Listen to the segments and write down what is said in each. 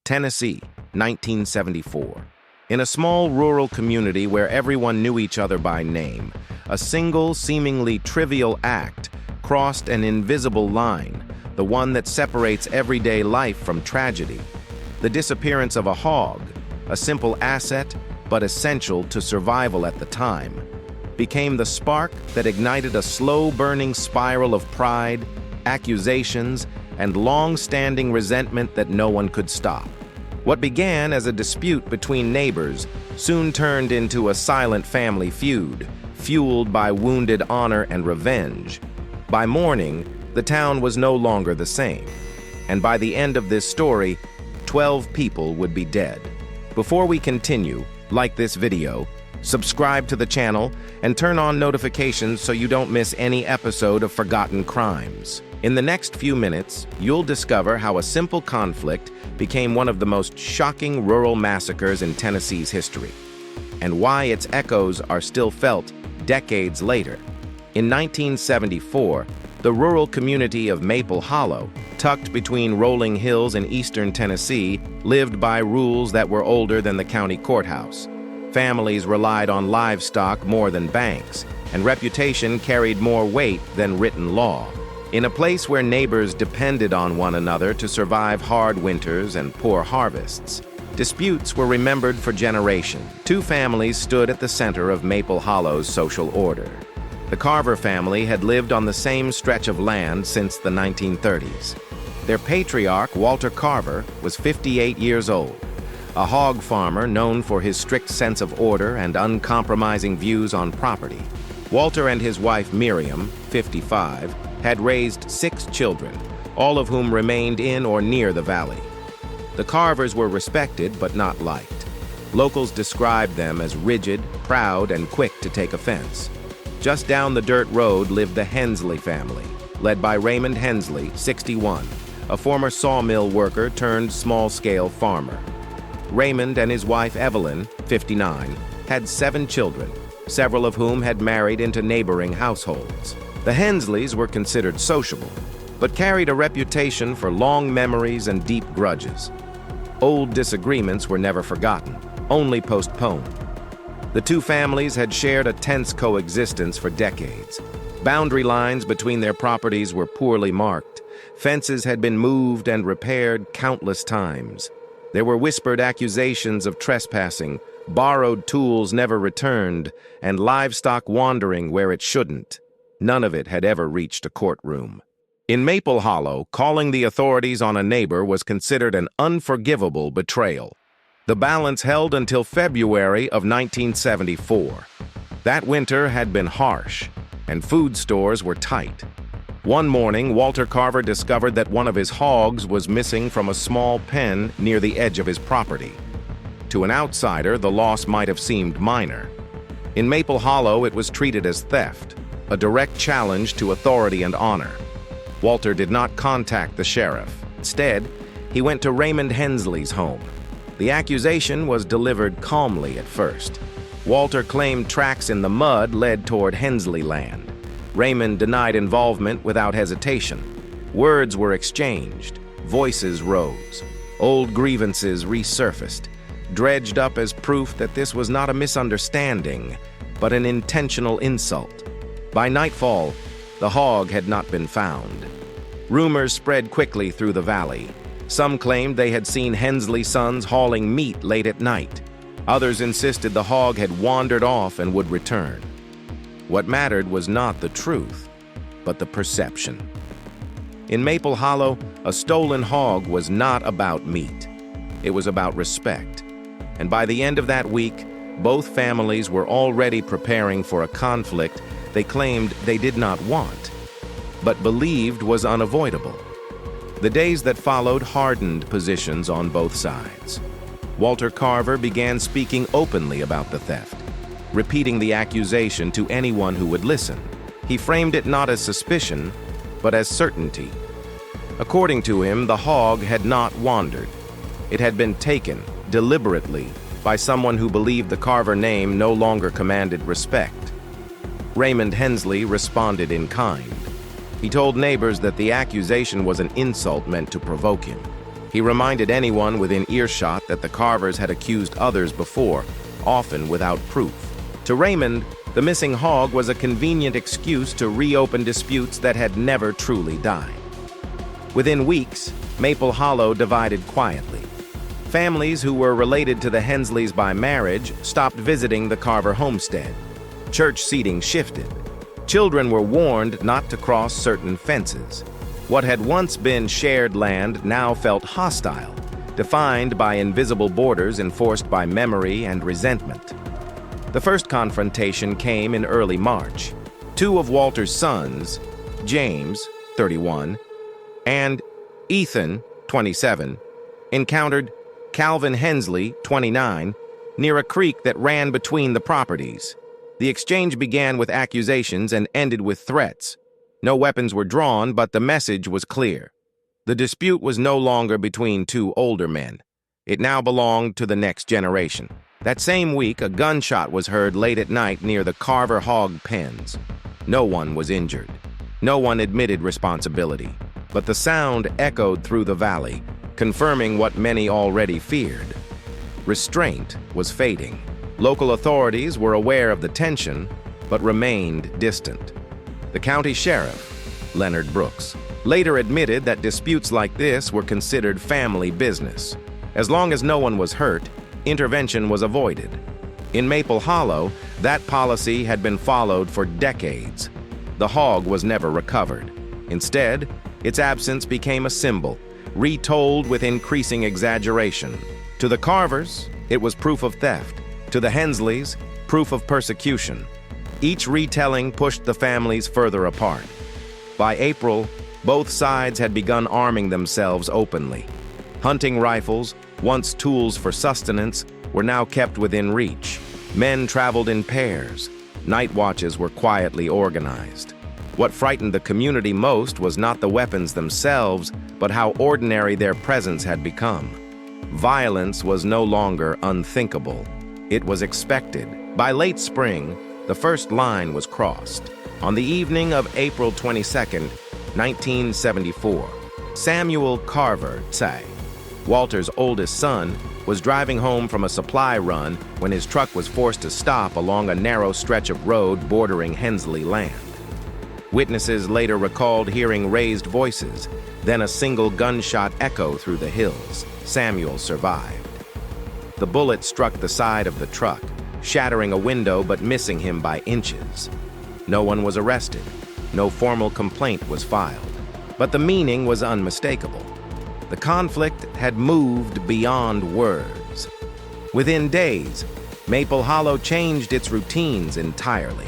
Tennessee, 1974. In a small rural community where everyone knew each other by name, a single, seemingly trivial act crossed an invisible line, the one that separates everyday life from tragedy. The disappearance of a hog, a simple asset but essential to survival at the time, became the spark that ignited a slow-burning spiral of pride, accusations, and long-standing resentment that no one could stop. What began as a dispute between neighbors soon turned into a silent family feud, fueled by wounded honor and revenge. By morning, the town was no longer the same, and by the end of this story, 12 people would be dead. Before we continue, like this video, subscribe to the channel, and turn on notifications so you don't miss any episode of Forgotten Crimes. In the next few minutes, you'll discover how a simple conflict became one of the most shocking rural massacres in Tennessee's history, and why its echoes are still felt decades later. In 1974, the rural community of Maple Hollow, tucked between rolling hills in eastern Tennessee, lived by rules that were older than the county courthouse. Families relied on livestock more than banks, and reputation carried more weight than written law. In a place where neighbors depended on one another to survive hard winters and poor harvests, disputes were remembered for generations. Two families stood at the center of Maple Hollow's social order. The Carver family had lived on the same stretch of land since the 1930s. Their patriarch, Walter Carver, was 58 years old, a hog farmer known for his strict sense of order and uncompromising views on property. Walter and his wife, Miriam, 55, had raised 6 children, all of whom remained in or near the valley. The Carvers were respected but not liked. Locals described them as rigid, proud, and quick to take offense. Just down the dirt road lived the Hensley family, led by Raymond Hensley, 61, a former sawmill worker turned small-scale farmer. Raymond and his wife Evelyn, 59, had 7 children, several of whom had married into neighboring households. The Hensleys were considered sociable, but carried a reputation for long memories and deep grudges. Old disagreements were never forgotten, only postponed. The two families had shared a tense coexistence for decades. Boundary lines between their properties were poorly marked. Fences had been moved and repaired countless times. There were whispered accusations of trespassing, borrowed tools never returned, and livestock wandering where it shouldn't. None of it had ever reached a courtroom. In Maple Hollow, calling the authorities on a neighbor was considered an unforgivable betrayal. The balance held until February of 1974. That winter had been harsh, and food stores were tight. One morning, Walter Carver discovered that one of his hogs was missing from a small pen near the edge of his property. To an outsider, the loss might have seemed minor. In Maple Hollow, it was treated as theft, a direct challenge to authority and honor. Walter did not contact the sheriff. Instead, he went to Raymond Hensley's home. The accusation was delivered calmly at first. Walter claimed tracks in the mud led toward Hensley land. Raymond denied involvement without hesitation. Words were exchanged. Voices rose. Old grievances resurfaced, dredged up as proof that this was not a misunderstanding, but an intentional insult. By nightfall, the hog had not been found. Rumors spread quickly through the valley. Some claimed they had seen Hensley sons hauling meat late at night. Others insisted the hog had wandered off and would return. What mattered was not the truth, but the perception. In Maple Hollow, a stolen hog was not about meat. It was about respect. And by the end of that week, both families were already preparing for a conflict they claimed they did not want, but believed was unavoidable. The days that followed hardened positions on both sides. Walter Carver began speaking openly about the theft, repeating the accusation to anyone who would listen. He framed it not as suspicion, but as certainty. According to him, the hog had not wandered. It had been taken, deliberately, by someone who believed the Carver name no longer commanded respect. Raymond Hensley responded in kind. He told neighbors that the accusation was an insult meant to provoke him. He reminded anyone within earshot that the Carvers had accused others before, often without proof. To Raymond, the missing hog was a convenient excuse to reopen disputes that had never truly died. Within weeks, Maple Hollow divided quietly. Families who were related to the Hensleys by marriage stopped visiting the Carver homestead. Church seating shifted. Children were warned not to cross certain fences. What had once been shared land now felt hostile, defined by invisible borders enforced by memory and resentment. The first confrontation came in early March. Two of Walter's sons, James, 31, and Ethan, 27, encountered Calvin Hensley, 29, near a creek that ran between the properties. The exchange began with accusations and ended with threats. No weapons were drawn, but the message was clear. The dispute was no longer between two older men. It now belonged to the next generation. That same week, a gunshot was heard late at night near the Carver hog pens. No one was injured. No one admitted responsibility. But the sound echoed through the valley, confirming what many already feared. Restraint was fading. Local authorities were aware of the tension, but remained distant. The county sheriff, Leonard Brooks, later admitted that disputes like this were considered family business. As long as no one was hurt, intervention was avoided. In Maple Hollow, that policy had been followed for decades. The hog was never recovered. Instead, its absence became a symbol, retold with increasing exaggeration. To the Carvers, it was proof of theft. To the Hensleys, proof of persecution. Each retelling pushed the families further apart. By April, both sides had begun arming themselves openly. Hunting rifles, once tools for sustenance, were now kept within reach. Men traveled in pairs. Night watches were quietly organized. What frightened the community most was not the weapons themselves, but how ordinary their presence had become. Violence was no longer unthinkable. It was expected. By late spring, the first line was crossed. On the evening of April 22, 1974, Samuel Carver, Walter's oldest son, was driving home from a supply run when his truck was forced to stop along a narrow stretch of road bordering Hensley land. Witnesses later recalled hearing raised voices, then a single gunshot echo through the hills. Samuel survived. The bullet struck the side of the truck, shattering a window but missing him by inches. No one was arrested. No formal complaint was filed. But the meaning was unmistakable. The conflict had moved beyond words. Within days, Maple Hollow changed its routines entirely.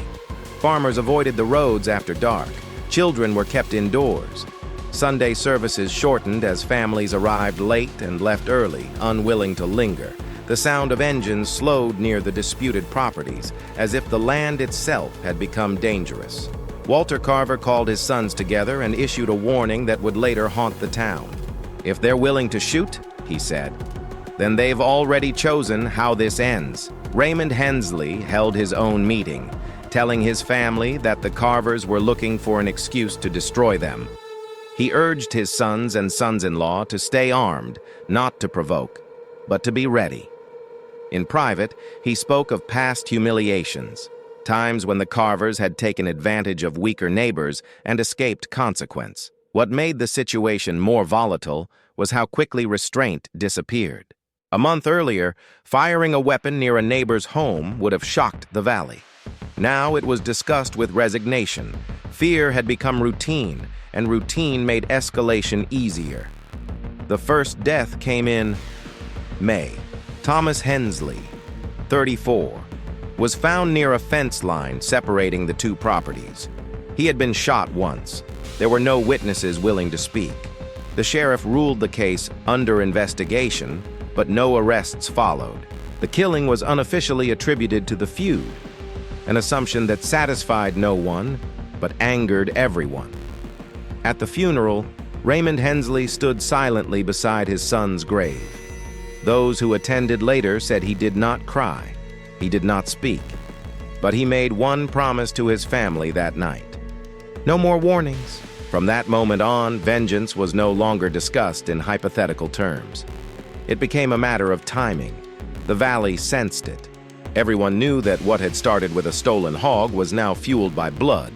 Farmers avoided the roads after dark. Children were kept indoors. Sunday services shortened as families arrived late and left early, unwilling to linger. The sound of engines slowed near the disputed properties, as if the land itself had become dangerous. Walter Carver called his sons together and issued a warning that would later haunt the town. "If they're willing to shoot," he said, "then they've already chosen how this ends." Raymond Hensley held his own meeting, telling his family that the Carvers were looking for an excuse to destroy them. He urged his sons and sons-in-law to stay armed, not to provoke, but to be ready. In private, he spoke of past humiliations, times when the Carvers had taken advantage of weaker neighbors and escaped consequence. What made the situation more volatile was how quickly restraint disappeared. A month earlier, firing a weapon near a neighbor's home would have shocked the valley. Now it was discussed with resignation. Fear had become routine, and routine made escalation easier. The first death came in May. Thomas Hensley, 34, was found near a fence line separating the two properties. He had been shot once. There were no witnesses willing to speak. The sheriff ruled the case under investigation, but no arrests followed. The killing was unofficially attributed to the feud, an assumption that satisfied no one, but angered everyone. At the funeral, Raymond Hensley stood silently beside his son's grave. Those who attended later said he did not cry, he did not speak, but he made one promise to his family that night. No more warnings, From that moment on, vengeance was no longer discussed in hypothetical terms. It became a matter of timing. The valley sensed it. Everyone knew that what had started with a stolen hog was now fueled by blood,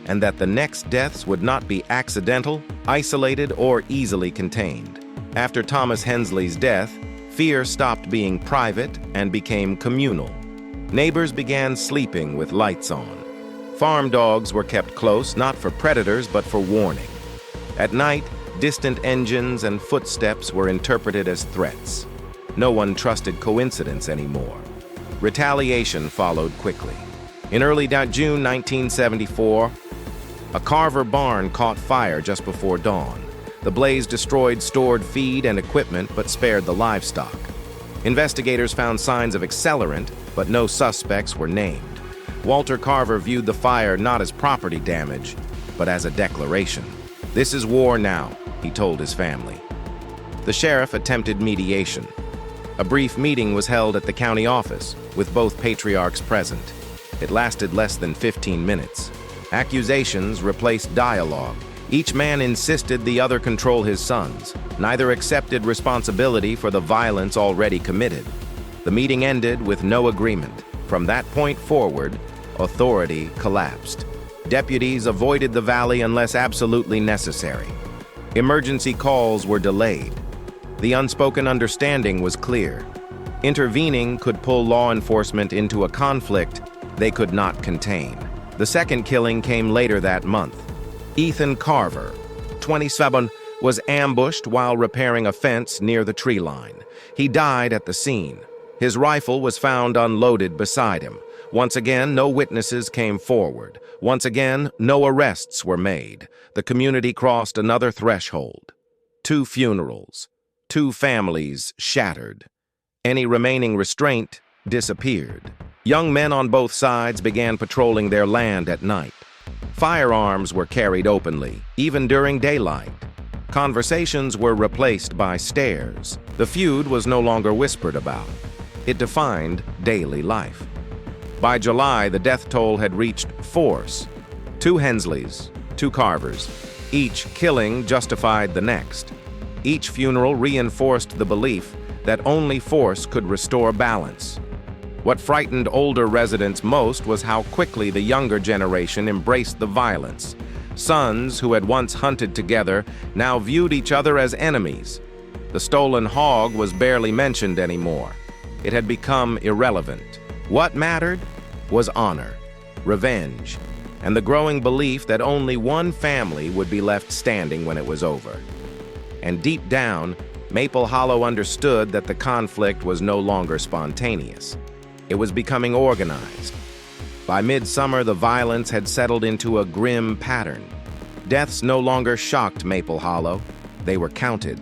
and that the next deaths would not be accidental, isolated, or easily contained. After Thomas Hensley's death, fear stopped being private and became communal. Neighbors began sleeping with lights on. Farm dogs were kept close, not for predators, but for warning. At night, distant engines and footsteps were interpreted as threats. No one trusted coincidence anymore. Retaliation followed quickly. In early June 1974, a Carver barn caught fire just before dawn. The blaze destroyed stored feed and equipment, but spared the livestock. Investigators found signs of accelerant, but no suspects were named. Walter Carver viewed the fire not as property damage, but as a declaration. "This is war now," he told his family. The sheriff attempted mediation. A brief meeting was held at the county office, with both patriarchs present. It lasted less than 15 minutes. Accusations replaced dialogue. Each man insisted the other control his sons. Neither accepted responsibility for the violence already committed. The meeting ended with no agreement. From that point forward, authority collapsed. Deputies avoided the valley unless absolutely necessary. Emergency calls were delayed. The unspoken understanding was clear. Intervening could pull law enforcement into a conflict they could not contain. The second killing came later that month. Ethan Carver, 27, was ambushed while repairing a fence near the tree line. He died at the scene. His rifle was found unloaded beside him. Once again, no witnesses came forward. Once again, no arrests were made. The community crossed another threshold. 2 funerals. 2 families shattered. Any remaining restraint disappeared. Young men on both sides began patrolling their land at night. Firearms were carried openly, even during daylight. Conversations were replaced by stares. The feud was no longer whispered about. It defined daily life. By July, the death toll had reached force. 2 Hensleys, 2 Carvers. Each killing justified the next. Each funeral reinforced the belief that only force could restore balance. What frightened older residents most was how quickly the younger generation embraced the violence. Sons who had once hunted together now viewed each other as enemies. The stolen hog was barely mentioned anymore. It had become irrelevant. What mattered was honor, revenge, and the growing belief that only one family would be left standing when it was over. And deep down, Maple Hollow understood that the conflict was no longer spontaneous. It was becoming organized. By midsummer, the violence had settled into a grim pattern. Deaths no longer shocked Maple Hollow. They were counted.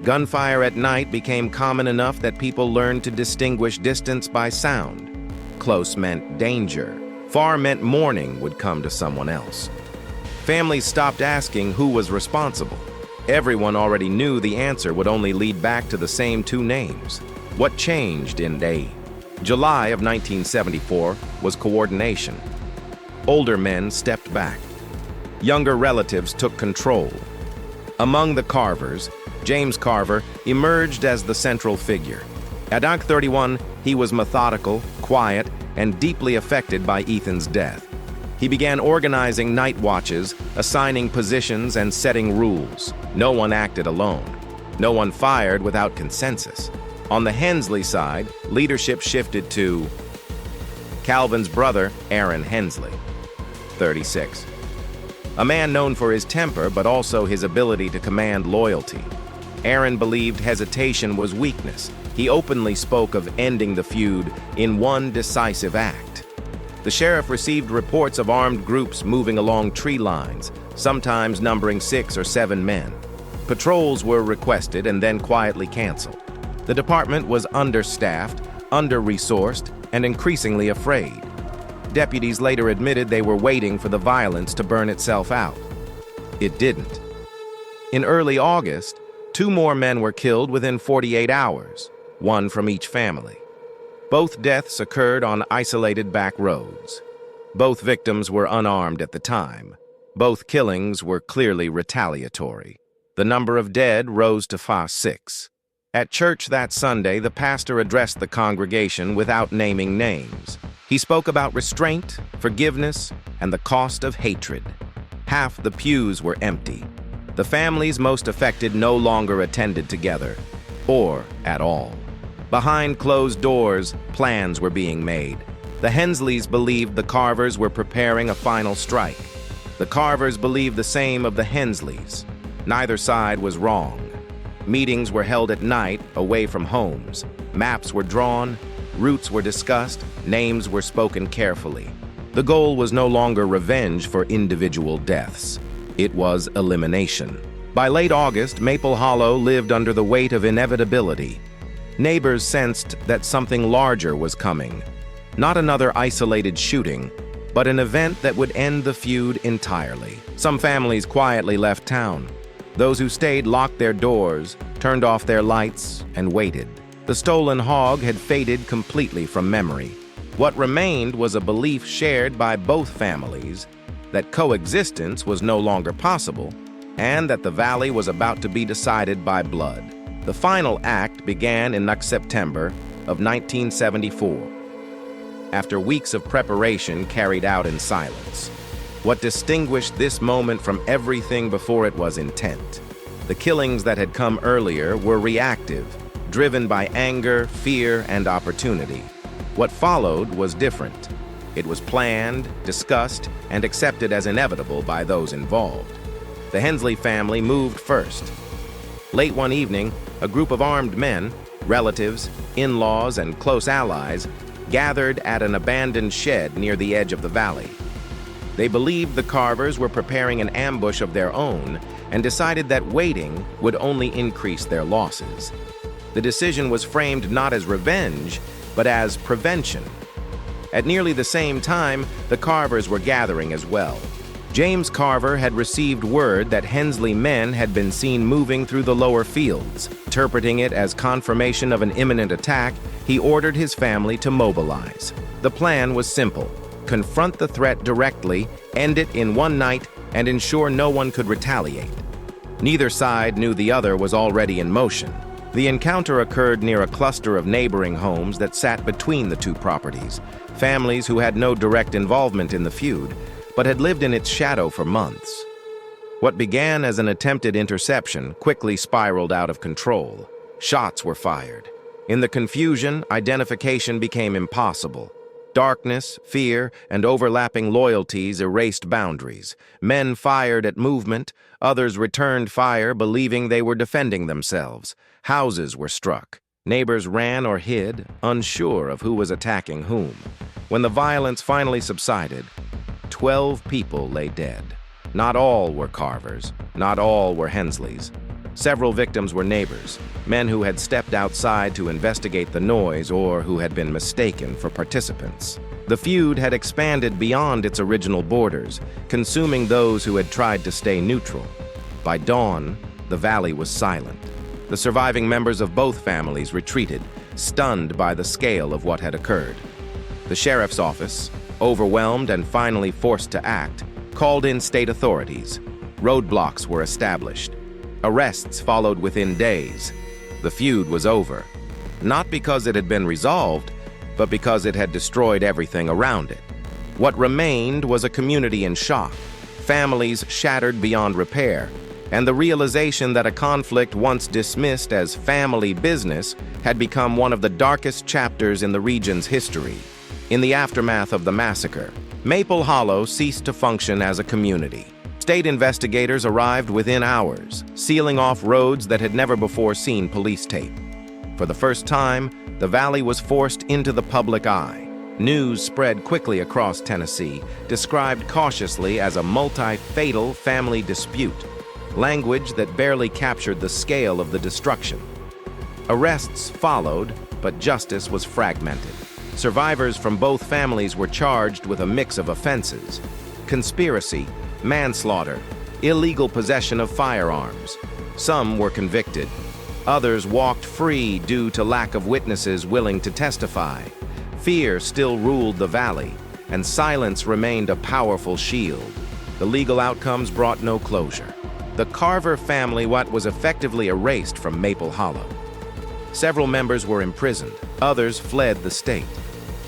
Gunfire at night became common enough that people learned to distinguish distance by sound. Close meant danger. Far meant mourning would come to someone else. Families stopped asking who was responsible. Everyone already knew the answer would only lead back to the same 2 names. What changed in July of 1974 was coordination. Older men stepped back. Younger relatives took control. Among the Carvers, James Carver emerged as the central figure. At 31, he was methodical, quiet, and deeply affected by Ethan's death. He began organizing night watches, assigning positions, and setting rules. No one acted alone. No one fired without consensus. On the Hensley side, leadership shifted to Calvin's brother, Aaron Hensley, 36. A man known for his temper, but also his ability to command loyalty. Aaron believed hesitation was weakness. He openly spoke of ending the feud in one decisive act. The sheriff received reports of armed groups moving along tree lines, sometimes numbering 6 or 7 men. Patrols were requested and then quietly canceled. The department was understaffed, under-resourced, and increasingly afraid. Deputies later admitted they were waiting for the violence to burn itself out. It didn't. In early August, 2 more men were killed within 48 hours, 1 from each family. Both deaths occurred on isolated back roads. Both victims were unarmed at the time. Both killings were clearly retaliatory. The number of dead rose to 6. At church that Sunday, the pastor addressed the congregation without naming names. He spoke about restraint, forgiveness, and the cost of hatred. Half the pews were empty. The families most affected no longer attended together, or at all. Behind closed doors, plans were being made. The Hensleys believed the Carvers were preparing a final strike. The Carvers believed the same of the Hensleys. Neither side was wrong. Meetings were held at night, away from homes. Maps were drawn, routes were discussed, names were spoken carefully. The goal was no longer revenge for individual deaths. It was elimination. By late August, Maple Hollow lived under the weight of inevitability. Neighbors sensed that something larger was coming. Not another isolated shooting, but an event that would end the feud entirely. Some families quietly left town. Those who stayed locked their doors, turned off their lights, and waited. The stolen hog had faded completely from memory. What remained was a belief shared by both families that coexistence was no longer possible and that the valley was about to be decided by blood. The final act began in September of 1974, after weeks of preparation carried out in silence. What distinguished this moment from everything before it was intent. The killings that had come earlier were reactive, driven by anger, fear, and opportunity. What followed was different. It was planned, discussed, and accepted as inevitable by those involved. The Hensley family moved first. Late one evening, a group of armed men, relatives, in-laws, and close allies gathered at an abandoned shed near the edge of the valley. They believed the Carvers were preparing an ambush of their own and decided that waiting would only increase their losses. The decision was framed not as revenge, but as prevention. At nearly the same time, the Carvers were gathering as well. James Carver had received word that Hensley men had been seen moving through the lower fields. Interpreting it as confirmation of an imminent attack, he ordered his family to mobilize. The plan was simple: confront the threat directly, end it in one night, and ensure no one could retaliate. Neither side knew the other was already in motion. The encounter occurred near a cluster of neighboring homes that sat between the two properties, families who had no direct involvement in the feud, but had lived in its shadow for months. What began as an attempted interception quickly spiraled out of control. Shots were fired. In the confusion, identification became impossible. Darkness, fear, and overlapping loyalties erased boundaries. Men fired at movement, others returned fire believing they were defending themselves. Houses were struck. Neighbors ran or hid, unsure of who was attacking whom. When the violence finally subsided, 12 people lay dead. Not all were Carvers, not all were Hensleys. Several victims were neighbors, men who had stepped outside to investigate the noise or who had been mistaken for participants. The feud had expanded beyond its original borders, consuming those who had tried to stay neutral. By dawn, the valley was silent. The surviving members of both families retreated, stunned by the scale of what had occurred. The sheriff's office, overwhelmed and finally forced to act, called in state authorities. Roadblocks were established. Arrests followed within days. The feud was over, not because it had been resolved, but because it had destroyed everything around it. What remained was a community in shock, families shattered beyond repair, and the realization that a conflict once dismissed as family business had become one of the darkest chapters in the region's history. In the aftermath of the massacre, Maple Hollow ceased to function as a community. State investigators arrived within hours, sealing off roads that had never before seen police tape. For the first time, the valley was forced into the public eye. News spread quickly across Tennessee, described cautiously as a multi-fatal family dispute, language that barely captured the scale of the destruction. Arrests followed, but justice was fragmented. Survivors from both families were charged with a mix of offenses: conspiracy, manslaughter, illegal possession of firearms. Some were convicted. Others walked free due to lack of witnesses willing to testify. Fear still ruled the valley, and silence remained a powerful shield. The legal outcomes brought no closure. The Carver family was effectively erased from Maple Hollow. Several members were imprisoned, others fled the state.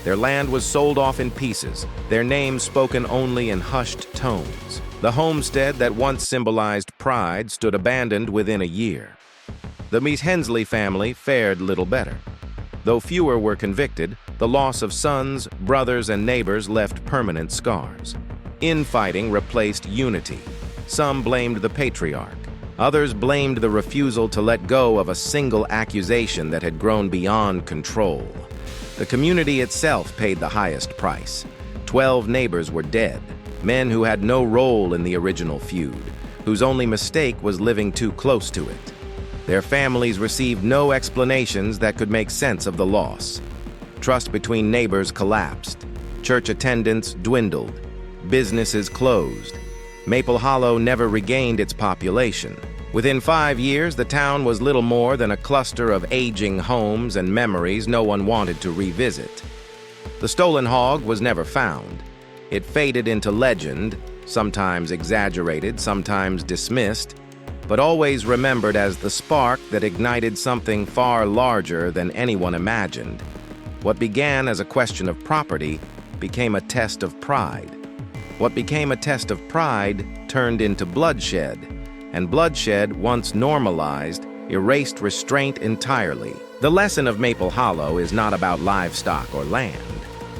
Their land was sold off in pieces, their names spoken only in hushed tones. The homestead that once symbolized pride stood abandoned within a year. The Meese Hensley family fared little better. Though fewer were convicted, the loss of sons, brothers, and neighbors left permanent scars. Infighting replaced unity. Some blamed the patriarch. Others blamed the refusal to let go of a single accusation that had grown beyond control. The community itself paid the highest price. 12 neighbors were dead, men who had no role in the original feud, whose only mistake was living too close to it. Their families received no explanations that could make sense of the loss. Trust between neighbors collapsed. Church attendance dwindled. Businesses closed. Maple Hollow never regained its population. Within 5 years, the town was little more than a cluster of aging homes and memories no one wanted to revisit. The stolen hog was never found. It faded into legend, sometimes exaggerated, sometimes dismissed, but always remembered as the spark that ignited something far larger than anyone imagined. What began as a question of property became a test of pride. What became a test of pride turned into bloodshed, and bloodshed, once normalized, erased restraint entirely. The lesson of Maple Hollow is not about livestock or land.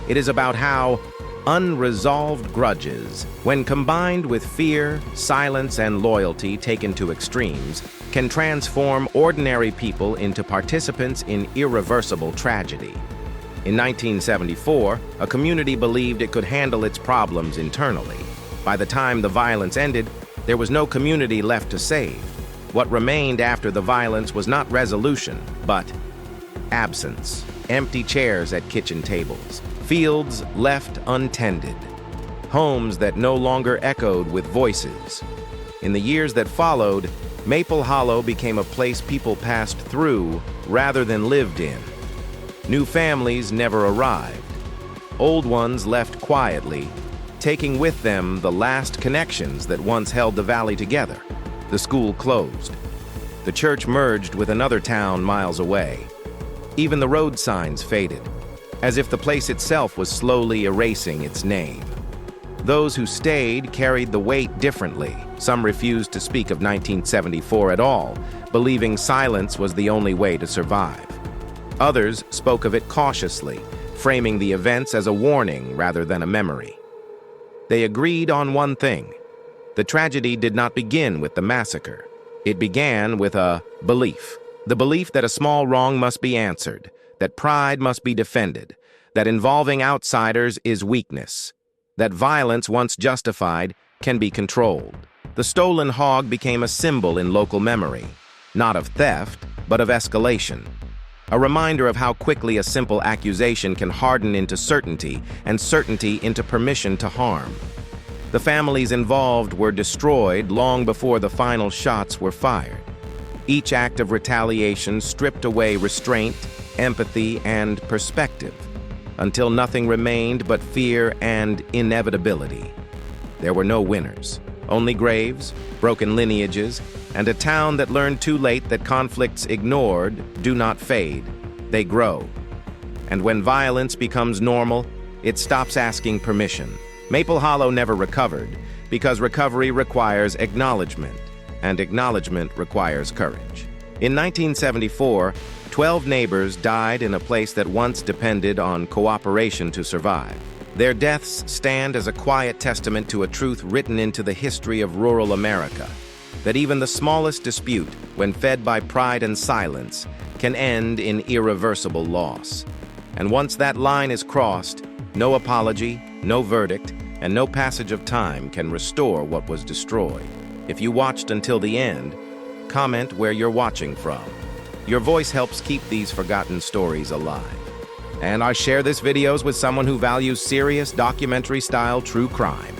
It is about how unresolved grudges, when combined with fear, silence, and loyalty taken to extremes, can transform ordinary people into participants in irreversible tragedy. In 1974, a community believed it could handle its problems internally. By the time the violence ended, there was no community left to save. What remained after the violence was not resolution, but absence. Empty chairs at kitchen tables, fields left untended, homes that no longer echoed with voices. In the years that followed, Maple Hollow became a place people passed through rather than lived in. New families never arrived. Old ones left quietly, taking with them the last connections that once held the valley together. The school closed. The church merged with another town miles away. Even the road signs faded, as if the place itself was slowly erasing its name. Those who stayed carried the weight differently. Some refused to speak of 1974 at all, believing silence was the only way to survive. Others spoke of it cautiously, framing the events as a warning rather than a memory. They agreed on one thing. The tragedy did not begin with the massacre. It began with a belief. The belief that a small wrong must be answered, that pride must be defended, that involving outsiders is weakness, that violence, once justified, can be controlled. The stolen hog became a symbol in local memory, not of theft, but of escalation. A reminder of how quickly a simple accusation can harden into certainty, and certainty into permission to harm. The families involved were destroyed long before the final shots were fired. Each act of retaliation stripped away restraint, empathy, and perspective, until nothing remained but fear and inevitability. There were no winners, only graves, broken lineages, and a town that learned too late that conflicts ignored do not fade, they grow. And when violence becomes normal, it stops asking permission. Maple Hollow never recovered, because recovery requires acknowledgement, and acknowledgement requires courage. In 1974, 12 neighbors died in a place that once depended on cooperation to survive. Their deaths stand as a quiet testament to a truth written into the history of rural America, that even the smallest dispute, when fed by pride and silence, can end in irreversible loss. And once that line is crossed, no apology, no verdict, and no passage of time can restore what was destroyed. If you watched until the end, comment where you're watching from. Your voice helps keep these forgotten stories alive. And I share this videos with someone who values serious documentary-style true crime.